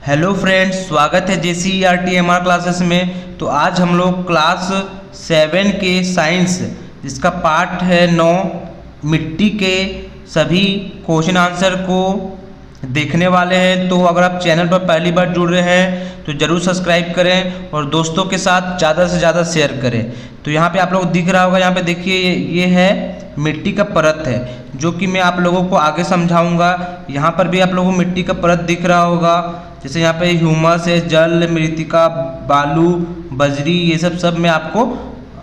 Hello friends, स्वागत है JCERT classes में। तो आज हम लोग क्लास 7 के साइंस जिसका पार्ट है 9 मिट्टी के सभी क्वेश्चन आंसर को देखने वाले हैं। तो अगर आप चैनल पर पहली बार जुड़ रहे हैं तो ज़रूर सब्सक्राइब करें और दोस्तों के साथ ज़्यादा से ज़्यादा शेयर करें। तो यहाँ पे आप लोग दिख रहा होगा, यहाँ पे देखिए ये है मिट्टी का परत है जो कि मैं आप लोगों को आगे समझाऊंगा। यहाँ पर भी आप लोगों को मिट्टी का परत दिख रहा होगा, जैसे यहाँ पे ह्यूमस है, जल, मृतिका, बालू, बजरी, ये सब मैं आपको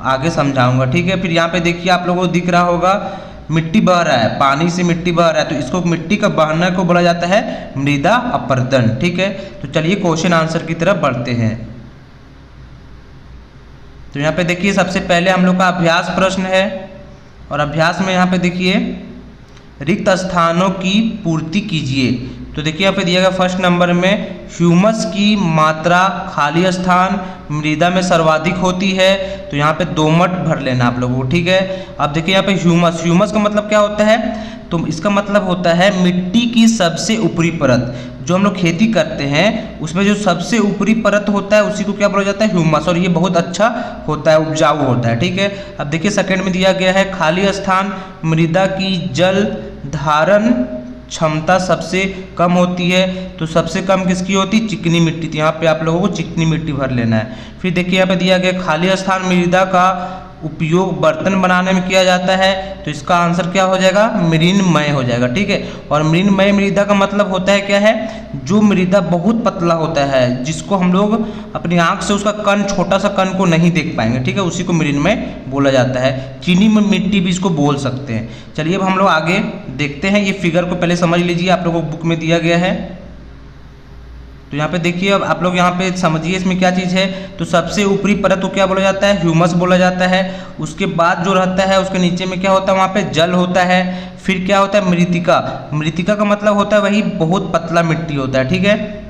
आगे समझाऊंगा, ठीक है। फिर यहाँ पे देखिए आप लोगों को दिख रहा होगा मिट्टी बह रहा है, पानी से मिट्टी बह रहा है, तो इसको मिट्टी का बहना को बोला जाता है मृदा अपरदन, ठीक है। तो चलिए क्वेश्चन आंसर की तरफ बढ़ते हैं। तो यहाँ पे देखिए सबसे पहले हम लोग का अभ्यास प्रश्न है और अभ्यास में यहाँ पे देखिए रिक्त स्थानों की पूर्ति कीजिए। तो देखिए यहाँ पे दिया गया फर्स्ट नंबर में ह्यूमस की मात्रा खाली स्थान मृदा में सर्वाधिक होती है, तो यहाँ पे दोमट भर लेना आप लोगों को, ठीक है। अब देखिए यहाँ पे ह्यूमस का मतलब क्या होता है, तो इसका मतलब होता है मिट्टी की सबसे ऊपरी परत। जो हम लोग खेती करते हैं उसमें जो सबसे ऊपरी परत होता है उसी को क्या बोला जाता है, ह्यूमस, और ये बहुत अच्छा होता है, उपजाऊ होता है, ठीक है। अब देखिए सेकंड में दिया गया है खाली स्थान मृदा की जल धारण क्षमता सबसे कम होती है, तो सबसे कम किसकी होती है, चिकनी मिट्टी। तो यहाँ पे आप लोगों को चिकनी मिट्टी भर लेना है। फिर देखिए यहाँ पे दिया गया खाली स्थान मृदा का उपयोग बर्तन बनाने में किया जाता है, तो इसका आंसर क्या हो जाएगा, मृणमय हो जाएगा, ठीक है। और मृणमय मृदा का मतलब होता है क्या है, जो मृदा बहुत पतला होता है, जिसको हम लोग अपनी आंख से उसका कण, छोटा सा कण को नहीं देख पाएंगे, ठीक है, उसी को मृणमय बोला जाता है। चीनी में मिट्टी भी इसको बोल सकते हैं। चलिए अब हम लोग आगे देखते हैं। ये फिगर को पहले समझ लीजिए, आप लोगों को बुक में दिया गया है। तो यहाँ पे देखिए अब आप लोग यहाँ पे समझिए इसमें क्या चीज़ है। तो सबसे ऊपरी परत को क्या बोला जाता है, ह्यूमस बोला जाता है। उसके बाद जो रहता है उसके नीचे में क्या होता है, वहाँ पे जल होता है। फिर क्या होता है, मृतिका का मतलब होता है वही बहुत पतला मिट्टी होता है, ठीक है।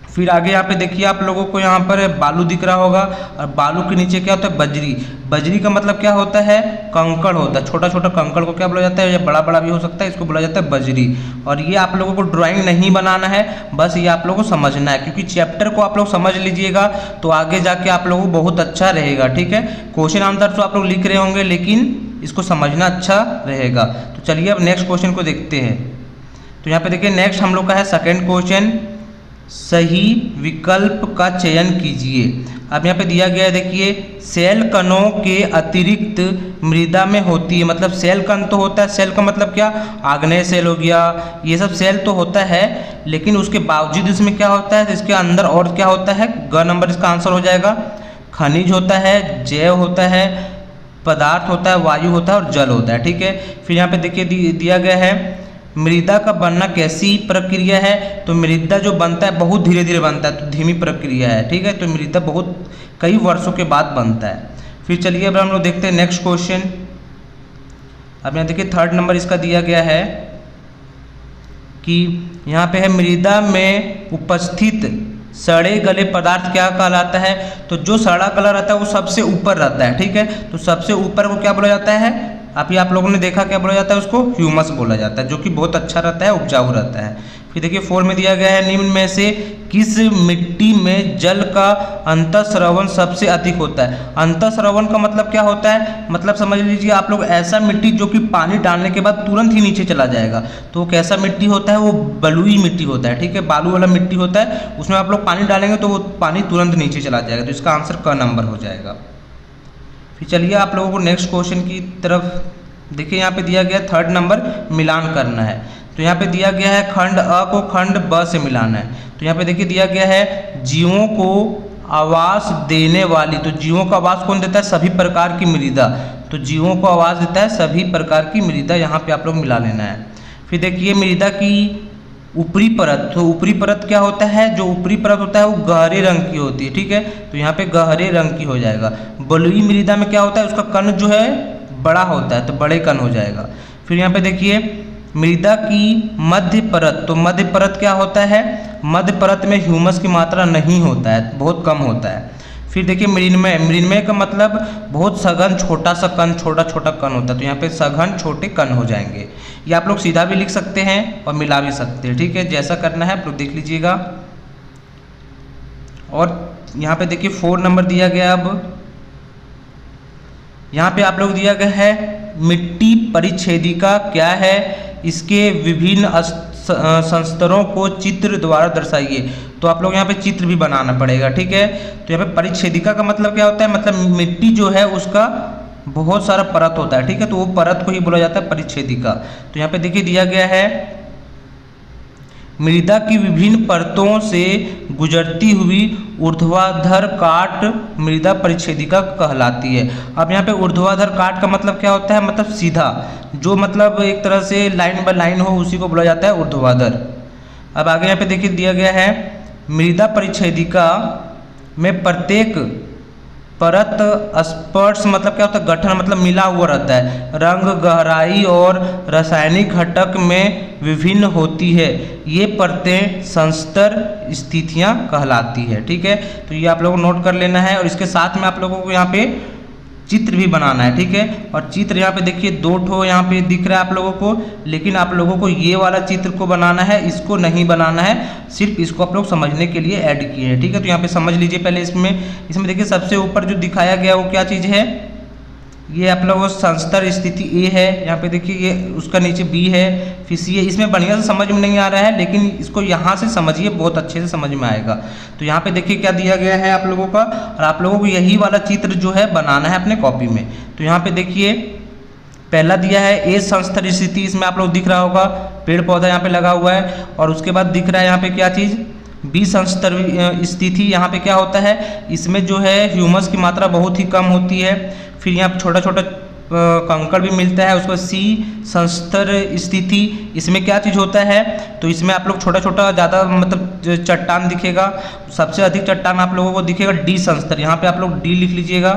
फिर आगे यहाँ पे देखिए आप लोगों को यहाँ पर बालू दिख रहा होगा, और बालू के नीचे क्या होता है, बजरी का मतलब क्या होता है, कंकड़ होता है। छोटा छोटा कंकड़ को क्या बोला जाता है, या बड़ा बड़ा भी हो सकता है, इसको बोला जाता है बजरी। और ये आप लोगों को ड्राइंग नहीं बनाना है, बस ये आप लोगों को समझना है, क्योंकि चैप्टर को आप लोग समझ लीजिएगा तो आगे जाके आप लोगों को बहुत अच्छा रहेगा, ठीक है। क्वेश्चन आंसर तो आप लोग लिख रहे होंगे लेकिन इसको समझना अच्छा रहेगा। तो चलिए अब नेक्स्ट क्वेश्चन को देखते हैं। तो यहाँ पे देखिए नेक्स्ट हम लोग का है सेकेंड क्वेश्चन, सही विकल्प का चयन कीजिए। अब यहाँ पे दिया गया है देखिए सेल कणों के अतिरिक्त मृदा में होती है, मतलब सेल कण तो होता है, सेल का मतलब क्या, आग्नेय सेल हो गया, ये सब सेल तो होता है, लेकिन उसके बावजूद इसमें क्या होता है, इसके अंदर और क्या होता है, ग नंबर इसका आंसर हो जाएगा। खनिज होता है, जैव होता है, पदार्थ होता है, वायु होता है और जल होता है, ठीक है। फिर यहाँ पे देखिए दिया गया है मृदा का बनना कैसी प्रक्रिया है। तो मृदा जो बनता है बहुत धीरे धीरे बनता है, तो धीमी प्रक्रिया है, ठीक है। तो मृदा बहुत कई वर्षों के बाद बनता है। फिर चलिए अब हम लोग देखते हैं नेक्स्ट क्वेश्चन। अब यहाँ देखिए थर्ड नंबर इसका दिया गया है कि यहाँ पे है मृदा में उपस्थित सड़े गले पदार्थ क्या कहलाता है। तो जो सड़ा गला रहता है वो सबसे ऊपर रहता है, ठीक है। तो सबसे ऊपर को क्या बोला जाता है, आप लोगों ने देखा क्या बोला जाता है, उसको ह्यूमस बोला जाता है, जो कि बहुत अच्छा रहता है, उपजाऊ रहता है। फिर देखिए 4 में दिया गया है निम्न में से किस मिट्टी में जल का अंतःस्रवण सबसे अधिक होता है। अंतःस्रवण का मतलब क्या होता है, मतलब समझ लीजिए आप लोग ऐसा मिट्टी जो कि पानी डालने के बाद तुरंत ही नीचे चला जाएगा, तो कैसा मिट्टी होता है, वो बलुई मिट्टी होता है, ठीक है। बालू वाला मिट्टी होता है, उसमें आप लोग पानी डालेंगे तो वो पानी तुरंत नीचे चला जाएगा, तो इसका आंसर क नंबर हो जाएगा। फिर चलिए आप लोगों को नेक्स्ट क्वेश्चन की तरफ देखिए। यहाँ पे दिया गया थर्ड नंबर मिलान करना है। तो यहाँ पे दिया गया है खंड अ को खंड ब से मिलाना है। तो यहाँ पे देखिए दिया गया है जीवों को आवास देने वाली, तो जीवों को आवास कौन देता है, सभी प्रकार की मृदा। तो जीवों को आवास देता है सभी प्रकार की मृदा, यहाँ पे आप लोग मिला लेना है। फिर देखिए मृदा की ऊपरी परत, तो ऊपरी परत क्या होता है, जो ऊपरी परत होता है वो गहरे रंग की होती है, ठीक है। तो यहाँ पे गहरे रंग की हो जाएगा। बलुई मृदा में क्या होता है, उसका कण जो है बड़ा होता है, तो बड़े कण हो जाएगा। फिर यहाँ पे देखिए मृदा की मध्य परत, तो मध्य परत क्या होता है, मध्य परत में ह्यूमस की मात्रा नहीं होता है, बहुत कम होता है। फिर देखिए मृण्मय का मतलब बहुत सघन छोटा सा कण, छोटा छोटा कण होता है, तो यहाँ पे सघन छोटे कण हो जाएंगे। ये आप लोग सीधा भी लिख सकते हैं और मिला भी सकते हैं, ठीक है। जैसा करना है आप लोग देख लीजिएगा। और यहाँ पे देखिए 4 नंबर दिया गया। अब यहाँ पे आप लोग दिया गया है मिट्टी परिच्छेदिका क्या है, इसके विभिन्न संस्तरों को चित्र द्वारा दर्शाइए। तो आप लोग यहाँ पे चित्र भी बनाना पड़ेगा, ठीक है। तो यहाँ पे परिच्छेदिका का मतलब क्या होता है, मतलब मिट्टी जो है उसका बहुत सारा परत होता है, ठीक है, तो वो परत को ही बोला जाता है परिच्छेदिका। तो यहाँ पे देखिए दिया गया है मृदा की विभिन्न परतों से गुजरती हुई ऊर्ध्वाधर काट मृदा परिच्छेदिका कहलाती है। अब यहाँ पे ऊर्ध्वाधर काट का मतलब क्या होता है, मतलब सीधा, जो मतलब एक तरह से लाइन बाय लाइन हो उसी को बोला जाता है ऊर्ध्वाधर। अब आगे यहाँ पे देखिए दिया गया है मृदा परिच्छेदिका में प्रत्येक परत स्पर्श मतलब क्या होता है, गठन मतलब मिला हुआ रहता है, रंग, गहराई और रासायनिक घटक में विभिन्न होती है। ये परतें संस्तर स्थितियां कहलाती है, ठीक है। तो ये आप लोगों को नोट कर लेना है और इसके साथ में आप लोगों को यहाँ पे चित्र भी बनाना है, ठीक है। और चित्र यहाँ पे देखिए 2 ठो यहाँ पे दिख रहा है आप लोगों को, लेकिन आप लोगों को ये वाला चित्र को बनाना है, इसको नहीं बनाना है, सिर्फ इसको आप लोग समझने के लिए ऐड किए हैं, ठीक है। तो यहाँ पे समझ लीजिए पहले इसमें देखिए सबसे ऊपर जो दिखाया गया वो क्या चीज़ है, ये आप लोगों को संस्तर स्थिति ए है, यहाँ पे देखिए ये उसका नीचे बी है, फिर सी है। इसमें बढ़िया से समझ में नहीं आ रहा है, लेकिन इसको यहाँ से समझिए, बहुत अच्छे से समझ में आएगा। तो यहाँ पे देखिए क्या दिया गया है आप लोगों का, और आप लोगों को यही वाला चित्र जो है बनाना है अपने कॉपी में। तो यहाँ पे देखिए पहला दिया है ए संस्तर स्थिति, इसमें आप लोग दिख रहा होगा पेड़ पौधा यहाँ पे लगा हुआ है, और उसके बाद दिख रहा है यहाँ पे क्या चीज़, बी संस्तर स्थिति। यहाँ पे क्या होता है, इसमें जो है ह्यूमस की मात्रा बहुत ही कम होती है, फिर यहाँ पे छोटा छोटा कंकड़ भी मिलता है। उसको सी संस्तर स्थिति, इसमें क्या चीज़ होता है, तो इसमें आप लोग छोटा छोटा ज़्यादा मतलब चट्टान दिखेगा, सबसे अधिक चट्टान आप लोगों को दिखेगा डी संस्तर, यहाँ पे आप लोग डी लिख लीजिएगा,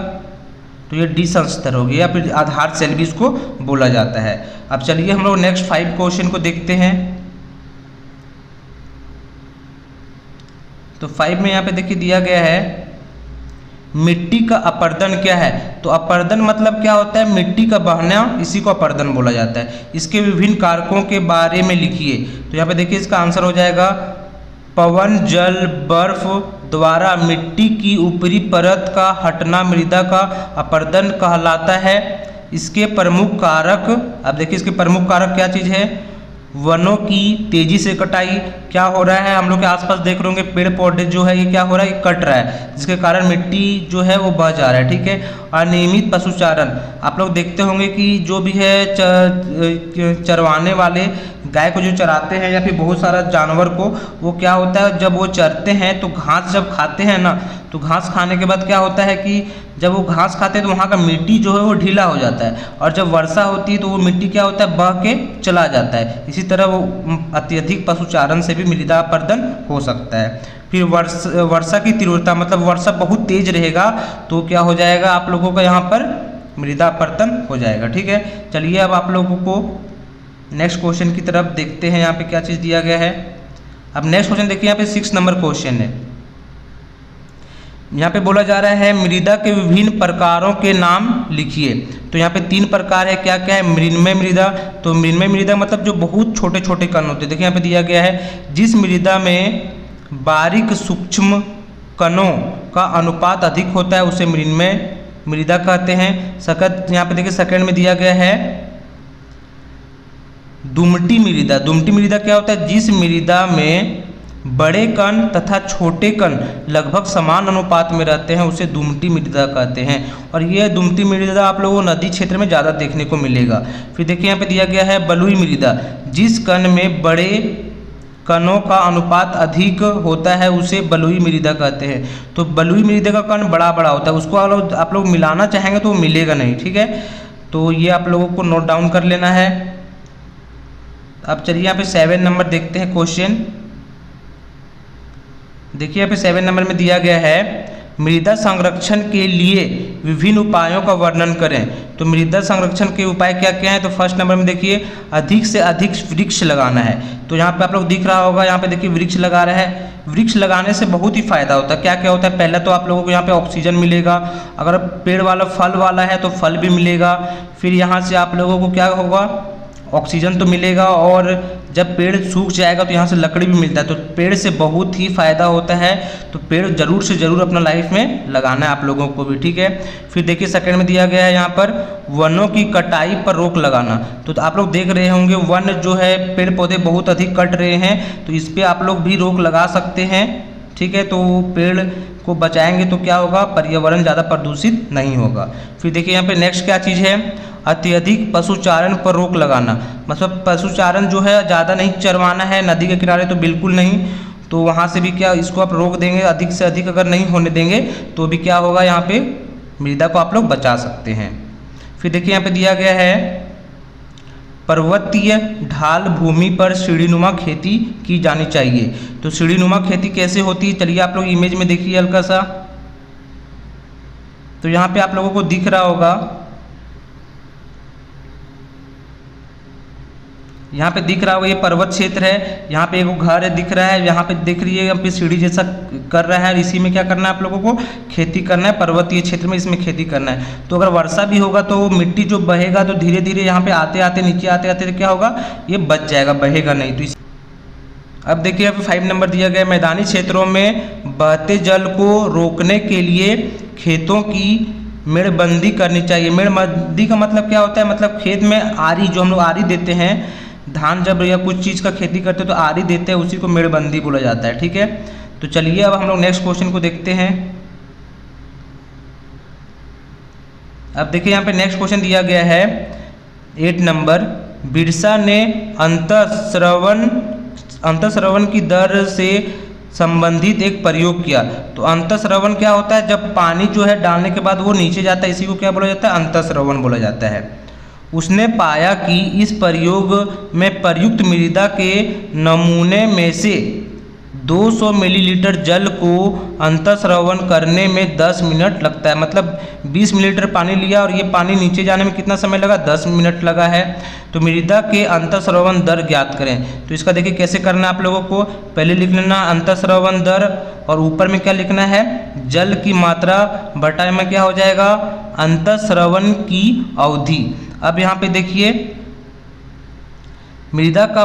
तो ये डी संस्तर हो गया, या फिर आधार सेल भी इसको बोला जाता है। अब चलिए हम लोग नेक्स्ट 5 क्वेश्चन को देखते हैं। तो 5 में यहाँ पे देखिए दिया गया है मिट्टी का अपर्दन क्या है। तो अपर्दन मतलब क्या होता है, मिट्टी का बहना, इसी को अपर्दन बोला जाता है। इसके विभिन्न कारकों के बारे में लिखिए। तो यहाँ पे देखिए इसका आंसर हो जाएगा पवन, जल, बर्फ द्वारा मिट्टी की ऊपरी परत का हटना मृदा का अपर्दन कहलाता है। इसके प्रमुख कारक, अब देखिए इसके प्रमुख कारक क्या चीज़ है, वनों की तेजी से कटाई। क्या हो रहा है, हम लोग के आसपास देख रहे होंगे पेड़ पौधे जो है ये क्या हो रहा है, ये कट रहा है, जिसके कारण मिट्टी जो है वो बह जा रहा है, ठीक है। अनियमित पशुचारण, आप लोग देखते होंगे कि जो भी है चरवाने वाले गाय को जो चराते हैं या फिर बहुत सारा जानवर को, वो क्या होता है जब वो चरते हैं तो घास जब खाते हैं ना, तो घास खाने के बाद क्या होता है कि जब वो घास खाते हैं तो वहाँ का मिट्टी जो है वो ढीला हो जाता है, और जब वर्षा होती है तो वो मिट्टी क्या होता है, बह के चला जाता है। इसी तरह वो अत्यधिक पशुचारण से भी मृदा अपर्दन हो सकता है। फिर वर्षा की तीव्रता, मतलब वर्षा बहुत तेज रहेगा तो क्या हो जाएगा, आप लोगों का यहाँ पर मृदा अपर्दन हो जाएगा, ठीक है। चलिए अब आप लोगों को नेक्स्ट क्वेश्चन की तरफ देखते हैं, यहाँ पे क्या चीज़ दिया गया है। अब नेक्स्ट क्वेश्चन देखिए, यहाँ पे 6 नंबर क्वेश्चन है। यहाँ पे बोला जा रहा है मृदा के विभिन्न प्रकारों के नाम लिखिए। तो यहाँ पे 3 प्रकार है, क्या क्या है, मृण्मय मृदा। तो मृण्मय मृदा मतलब जो बहुत छोटे छोटे कण होते हैं। देखिए यहाँ पे दिया गया है जिस मृदा में बारीक सूक्ष्म कणों का अनुपात अधिक होता है उसे मृण्मय मृदा कहते हैं। यहाँ पे देखिए सेकंड में दिया गया है दुमटी मृदा। दुमटी मृदा क्या होता है, जिस मृदा में बड़े कण तथा छोटे कण लगभग समान अनुपात में रहते हैं उसे दुमटी मृदा कहते हैं। और ये दुमटी मृदा आप लोगों को नदी क्षेत्र में ज़्यादा देखने को मिलेगा। फिर देखिए यहाँ पे दिया गया है बलुई मृदा, जिस कण में बड़े कणों का अनुपात अधिक होता है उसे बलुई मृदा कहते हैं। तो बलुई मृदा का कण बड़ा बड़ा होता है, उसको आप लोग मिलाना चाहेंगे तो वो मिलेगा नहीं, ठीक है। तो ये आप लोगों को नोट डाउन कर लेना है। अब चलिए यहाँ पे 7 नंबर देखते हैं क्वेश्चन। देखिए यहाँ पे 7 नंबर में दिया गया है मृदा संरक्षण के लिए विभिन्न उपायों का वर्णन करें। तो मृदा संरक्षण के उपाय क्या क्या हैं, तो फर्स्ट नंबर में देखिए अधिक से अधिक वृक्ष लगाना है। तो यहाँ पे आप लोग दिख रहा होगा, यहाँ पे देखिए वृक्ष लगा रहा है। वृक्ष लगाने से बहुत ही फायदा होता है। क्या क्या होता है, पहला तो आप लोगों को यहाँ पे ऑक्सीजन मिलेगा, अगर पेड़ वाला फल वाला है तो फल भी मिलेगा। फिर यहाँ से आप लोगों को क्या होगा, ऑक्सीजन तो मिलेगा, और जब पेड़ सूख जाएगा तो यहाँ से लकड़ी भी मिलता है, तो पेड़ से बहुत ही फ़ायदा होता है। तो पेड़ ज़रूर से ज़रूर अपना लाइफ में लगाना है आप लोगों को भी, ठीक है। फिर देखिए सेकंड में दिया गया है यहाँ पर वनों की कटाई पर रोक लगाना। तो आप लोग देख रहे होंगे वन जो है पेड़ पौधे बहुत अधिक कट रहे हैं, तो इस पर आप लोग भी रोक लगा सकते हैं, ठीक है। तो पेड़ को बचाएंगे तो क्या होगा, पर्यावरण ज़्यादा प्रदूषित नहीं होगा। फिर देखिए यहाँ पे नेक्स्ट क्या चीज़ है, अत्यधिक पशुचारण पर रोक लगाना। मतलब पशुचारण जो है ज़्यादा नहीं चरवाना है, नदी के किनारे तो बिल्कुल नहीं, तो वहाँ से भी क्या इसको आप रोक देंगे, अधिक से अधिक अगर नहीं होने देंगे तो भी क्या होगा, यहाँ पे मृदा को आप लोग बचा सकते हैं। फिर देखिए यहाँ पे दिया गया है पर्वतीय ढाल भूमि पर सीढ़ीनुमा खेती की जानी चाहिए। तो सीढ़ीनुमा खेती कैसे होती है, चलिए आप लोग इमेज में देखिए हल्का सा। तो यहाँ पे आप लोगों को दिख रहा होगा, यहाँ पे दिख रहा होगा ये पर्वत क्षेत्र है, यहाँ पे एक घर है दिख रहा है, यहाँ पे दिख रही है, यहाँ पे सीढ़ी जैसा कर रहा है, इसी में क्या करना है आप लोगों को, खेती करना है। पर्वतीय क्षेत्र में इसमें खेती करना है। तो अगर वर्षा भी होगा तो मिट्टी जो बहेगा तो धीरे धीरे यहाँ पे आते आते नीचे आते आते क्या होगा, ये बच जाएगा, बहेगा नहीं। तो अब देखिए अब 5 नंबर दिया गया, मैदानी क्षेत्रों में बहते जल को रोकने के लिए खेतों की मेड़बंदी करनी चाहिए। मेड़बंदी का मतलब क्या होता है, मतलब खेत में आरी, जो हम लोग आरी देते हैं, धान जब या कुछ चीज़ का खेती करते हैं तो आरी देते हैं, उसी को मेड़बंदी बोला जाता है, ठीक है। तो चलिए अब हम लोग नेक्स्ट क्वेश्चन को देखते हैं। अब देखिए यहाँ पे नेक्स्ट क्वेश्चन दिया गया है 8 नंबर, बिरसा ने अंतःस्रवण की दर से संबंधित एक प्रयोग किया। तो अंतःस्रवण क्या होता है, जब पानी जो है डालने के बाद वो नीचे जाता है, इसी को क्या बोला जाता है, अंतःस्रवण बोला जाता है। उसने पाया कि इस प्रयोग में प्रयुक्त मृदा के नमूने में से 200 मिलीलीटर जल को अंतःस्रवण करने में 10 मिनट लगता है। मतलब 20 मिलीलीटर पानी लिया और ये पानी नीचे जाने में कितना समय लगा, 10 मिनट लगा है। तो मृदा के अंतःस्रवण दर ज्ञात करें। तो इसका देखिए कैसे करना है आप लोगों को, पहले लिख लेना अंतःस्रवण दर, और ऊपर में क्या लिखना है, जल की मात्रा बटा में क्या हो जाएगा, अंतःस्रवण की अवधि। अब यहाँ पे देखिए मृदा का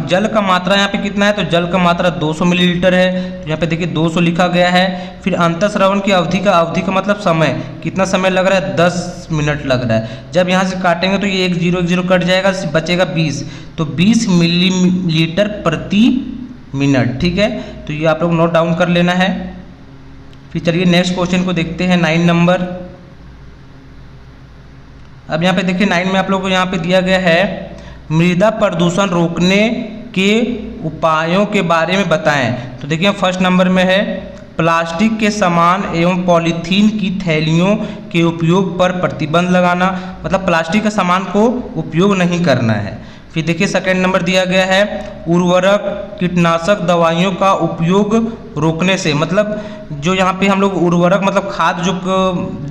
जल का मात्रा यहाँ पे कितना है, तो जल का मात्रा 200 मिलीलीटर है। तो यहाँ पे देखिए 200 लिखा गया है। फिर अंतःस्रवण की अवधि का मतलब समय, कितना समय लग रहा है, 10 मिनट लग रहा है। जब यहाँ से काटेंगे तो ये 1 0 1 0 कट जाएगा, बचेगा 20, तो 20 मिलीलीटर प्रति मिनट, ठीक है। तो ये आप लोग नोट डाउन कर लेना है। फिर चलिए नेक्स्ट क्वेश्चन को देखते हैं 9 नंबर। अब यहाँ पे देखिए 9 में आप लोग को यहाँ पे दिया गया है, मृदा प्रदूषण रोकने के उपायों के बारे में बताएं। तो देखिए फर्स्ट नंबर में है, प्लास्टिक के सामान एवं पॉलीथीन की थैलियों के उपयोग पर प्रतिबंध लगाना। मतलब प्लास्टिक के सामान को उपयोग नहीं करना है। फिर देखिए सेकंड नंबर दिया गया है, उर्वरक कीटनाशक दवाइयों का उपयोग रोकने से। मतलब जो यहाँ पे हम लोग उर्वरक मतलब खाद जो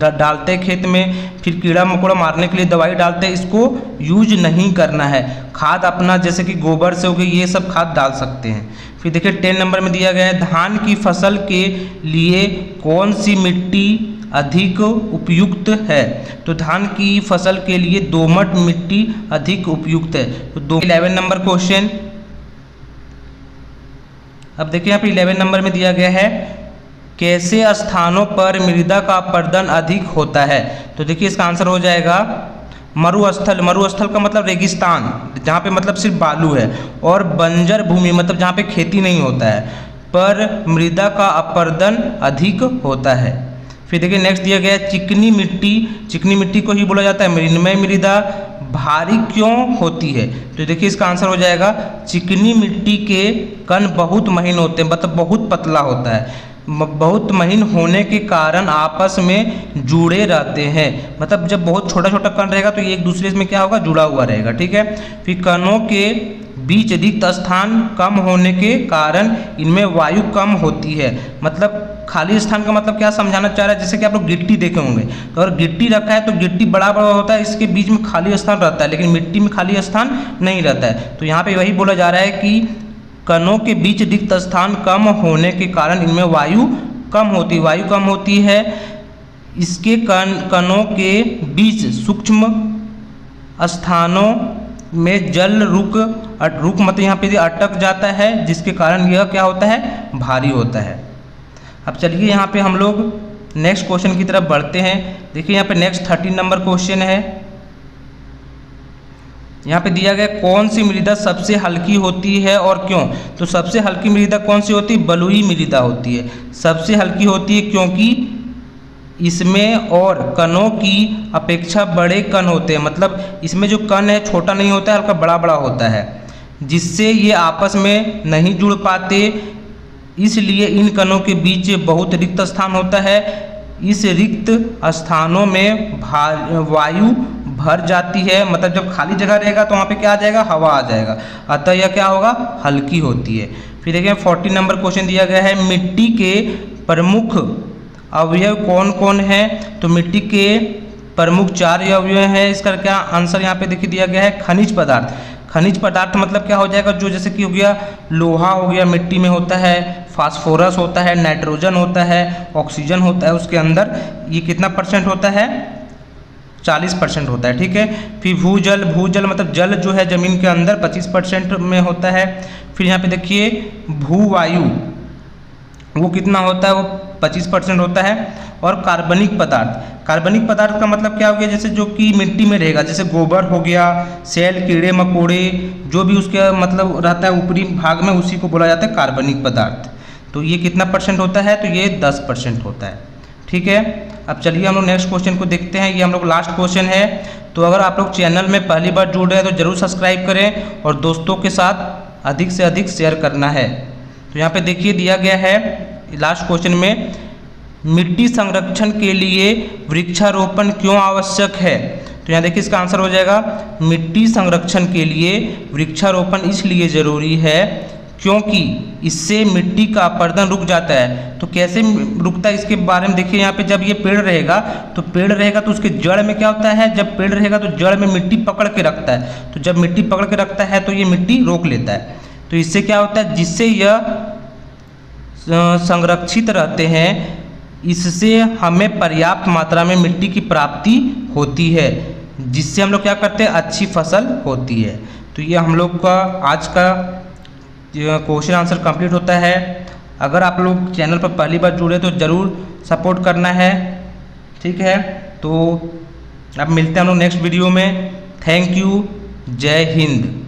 डालते हैं खेत में, फिर कीड़ा मकोड़ा मारने के लिए दवाई डालते हैं, इसको यूज नहीं करना है। खाद अपना जैसे कि गोबर से हो गई, ये सब खाद डाल सकते हैं। फिर देखिए 10 नंबर में दिया गया है, धान की फसल के लिए कौन सी मिट्टी अधिक उपयुक्त है। तो धान की फसल के लिए दोमट मिट्टी अधिक उपयुक्त है। तो 11 नंबर क्वेश्चन। अब देखिए यहाँ पे 11 नंबर में दिया गया है, कैसे स्थानों पर मृदा का अपरदन अधिक होता है। तो देखिए इसका आंसर हो जाएगा मरुस्थल। मरुस्थल का मतलब रेगिस्तान, जहाँ पे मतलब सिर्फ बालू है, और बंजर भूमि मतलब जहाँ पे खेती नहीं होता है, पर मृदा का अपरदन अधिक होता है। फिर देखिए नेक्स्ट दिया गया है, चिकनी मिट्टी। चिकनी मिट्टी को ही बोला जाता है मृण्मय मृदा, भारी क्यों होती है। तो देखिए इसका आंसर हो जाएगा, चिकनी मिट्टी के कण बहुत महीन होते हैं, मतलब बहुत पतला होता है। बहुत महीन होने के कारण आपस में जुड़े रहते हैं। मतलब जब बहुत छोटा छोटा कण रहेगा तो ये एक दूसरे में क्या होगा, जुड़ा हुआ रहेगा, ठीक है। फिर कणों के बीच रिक्त स्थान कम होने के कारण इनमें वायु कम होती है। मतलब खाली स्थान का मतलब क्या समझाना चाह रहा है, जैसे कि आप लोग गिट्टी देखे होंगे, तो अगर गिट्टी रखा है तो गिट्टी बड़ा बड़ा होता है, इसके बीच में खाली स्थान रहता है, लेकिन मिट्टी में खाली स्थान नहीं रहता है। तो यहाँ पे वही बोला जा रहा है कि कणों के बीच रिक्त स्थान कम होने के कारण इनमें वायु कम होती है। इसके कणों के बीच सूक्ष्म स्थानों में जल रुक मतलब यहाँ पे अटक जाता है, जिसके कारण यह क्या होता है, भारी होता है। अब चलिए यहाँ पे हम लोग नेक्स्ट क्वेश्चन की तरफ बढ़ते हैं। देखिए यहाँ पे नेक्स्ट 13 नंबर क्वेश्चन है। यहाँ पे दिया गया कौन सी मृदा सबसे हल्की होती है और क्यों। तो सबसे हल्की मृदा कौन सी होती है, बलुई मृदा होती है। सबसे हल्की होती है क्योंकि इसमें और कणों की अपेक्षा बड़े कण होते हैं, मतलब इसमें जो कण है छोटा नहीं होता है, हल्का बड़ा बड़ा होता है, जिससे ये आपस में नहीं जुड़ पाते, इसलिए इन कणों के बीच बहुत रिक्त स्थान होता है। इस रिक्त स्थानों में वायु भर जाती है, मतलब जब खाली जगह रहेगा तो वहाँ पे क्या आ जाएगा, हवा आ जाएगा, अतः यह क्या होगा, हल्की होती है। फिर देखिए 40 नंबर क्वेश्चन दिया गया है, मिट्टी के प्रमुख अवयव कौन कौन हैं। तो मिट्टी के प्रमुख 4 अवयव हैं। इसका क्या आंसर यहाँ पे देखिए दिया गया है, खनिज पदार्थ। खनिज पदार्थ मतलब क्या हो जाएगा, जो जैसे कि हो गया लोहा हो गया, मिट्टी में होता है, फास्फोरस होता है, नाइट्रोजन होता है, ऑक्सीजन होता है, उसके अंदर ये कितना परसेंट होता है, 40% होता है, ठीक है। फिर भूजल, भूजल मतलब जल जो है जमीन के अंदर 25% में होता है। फिर यहाँ पे देखिए भूवायु, वो कितना होता है, वो 25% होता है। और कार्बनिक पदार्थ, कार्बनिक पदार्थ का मतलब क्या हो गया, जैसे जो कि मिट्टी में रहेगा, जैसे गोबर हो गया, सेल, कीड़े मकोड़े, जो भी उसके मतलब रहता है ऊपरी भाग में, उसी को बोला जाता है कार्बनिक पदार्थ। तो ये कितना परसेंट होता है, तो ये 10% होता है, ठीक है। अब चलिए हम लोग नेक्स्ट क्वेश्चन को देखते हैं। ये हम लोग लास्ट क्वेश्चन है। तो अगर आप लोग चैनल में पहली बार जुड़ रहे हैं तो जरूर सब्सक्राइब करें और दोस्तों के साथ अधिक से अधिक शेयर करना है। तो यहाँ पे देखिए दिया गया है लास्ट क्वेश्चन में, मिट्टी संरक्षण के लिए वृक्षारोपण क्यों आवश्यक है। तो यहाँ देखिए इसका आंसर हो जाएगा, मिट्टी संरक्षण के लिए वृक्षारोपण इसलिए ज़रूरी है क्योंकि इससे मिट्टी का अपरदन रुक जाता है। तो कैसे रुकता है इसके बारे में देखिए, यहाँ पे जब ये पेड़ रहेगा तो उसके जड़ में क्या होता है, जब पेड़ रहेगा तो जड़ में मिट्टी पकड़ के रखता है। तो जब मिट्टी पकड़ के रखता है तो ये मिट्टी रोक लेता है। तो इससे क्या होता है, जिससे यह संरक्षित रहते हैं, इससे हमें पर्याप्त मात्रा में मिट्टी की प्राप्ति होती है, जिससे हम लोग क्या करते हैं, अच्छी फसल होती है। तो ये हम लोग का आज का क्वेश्चन आंसर कंप्लीट होता है। अगर आप लोग चैनल पर पहली बार जुड़े तो ज़रूर सपोर्ट करना है, ठीक है। तो अब मिलते हैं हम लोग नेक्स्ट वीडियो में। थैंक यू, जय हिंद।